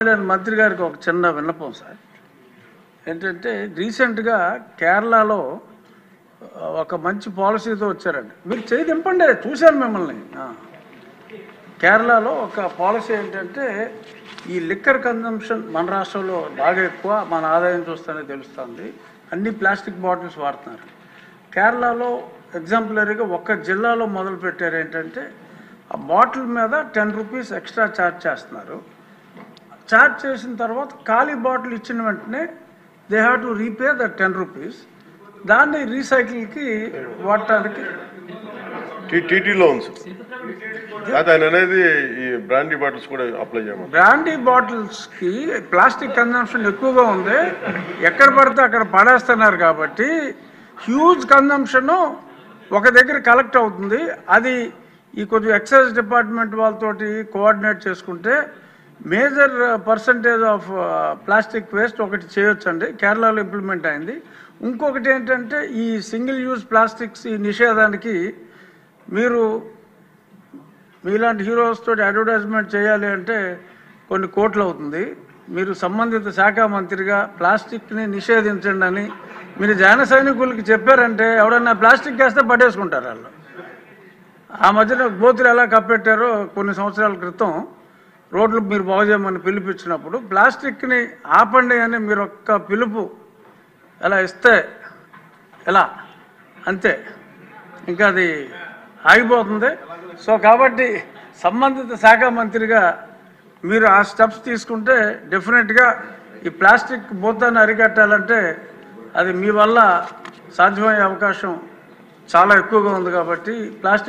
మంత్రి గారికి ఒక చిన్న విన్నపం సార్. ఏంటంటే రీసెంట్గా కేరళలో ఒక మంచి పాలసీతో వచ్చారండి. మీరు చేయి దింపండి, చూశాను మిమ్మల్ని. కేరళలో ఒక పాలసీ ఏంటంటే ఈ లిక్కర్ కన్జంప్షన్ మన రాష్ట్రంలో బాగా ఎక్కువ, మన ఆదాయం చూస్తేనే తెలుస్తుంది. అన్ని ప్లాస్టిక్ బాటిల్స్ వాడుతున్నారు. కేరళలో ఎగ్జాంపులరీగా ఒక్క జిల్లాలో మొదలు పెట్టారు. ఏంటంటే ఆ బాటిల్ మీద 10 రూపీస్ ఎక్స్ట్రా ఛార్జ్ చేస్తున్నారు. ఛార్జ్ చేసిన తర్వాత ఖాళీ బాటిల్ ఇచ్చిన వెంటనే they have to repay the 10 rupees. దాన్ని రీసైకిల్కి వాడటానికి టీటీలో ఉంది అనేది. ఈ బ్రాండీ బాటిల్స్ కూడా అప్లై చేయమని. బ్రాండీ బాటిల్స్కి ప్లాస్టిక్ కన్జంప్షన్ ఎక్కువగా ఉంది. ఎక్కడ పడితే అక్కడ పడేస్తున్నారు కాబట్టి హ్యూజ్ కన్జంప్షను ఒక దగ్గర కలెక్ట్ అవుతుంది. అది ఈ కొంచెం ఎక్సైజ్ డిపార్ట్మెంట్ వాళ్ళతోటి కోఆర్డినేట్ చేసుకుంటే major percentage of plastic waste ఒకటి చేయొచ్చండి. కేరళలో ఇంప్లిమెంట్ అయింది. ఇంకొకటి ఏంటంటే ఈ సింగిల్ యూజ్ ప్లాస్టిక్స్ ఈ నిషేధానికి మీరు మీలాంటి హీరోస్ తోటి అడ్వర్టైజ్మెంట్ చేయాలి అంటే కొన్ని కోట్లు అవుతుంది. మీరు సంబంధిత శాఖ మంత్రిగా ప్లాస్టిక్ని నిషేధించండి అని మీరు జన సైనికులకి చెప్పారంటే ఎవడన్నా ప్లాస్టిక్ వేస్తే పట్టేసుకుంటారు వాళ్ళు. ఆ మధ్యన గోతులు ఎలా కప్పెట్టారో కొన్ని సంవత్సరాల క్రితం రోడ్లు మీరు బాగు చేయమని పిలిపించినప్పుడు ప్లాస్టిక్ని ఆపండి అని మీరు ఒక్క పిలుపు ఎలా ఇస్తే ఎలా అంతే, ఇంకా అది ఆగిపోతుంది. సో కాబట్టి సంబంధిత శాఖ మంత్రిగా మీరు ఆ స్టెప్స్ తీసుకుంటే డెఫినెట్గా ఈ ప్లాస్టిక్ భూతాన్ని అరికట్టాలంటే అది మీ వల్ల సాధ్యమయ్యే అవకాశం చాలా ఎక్కువగా ఉంది. కాబట్టి ప్లాస్టిక్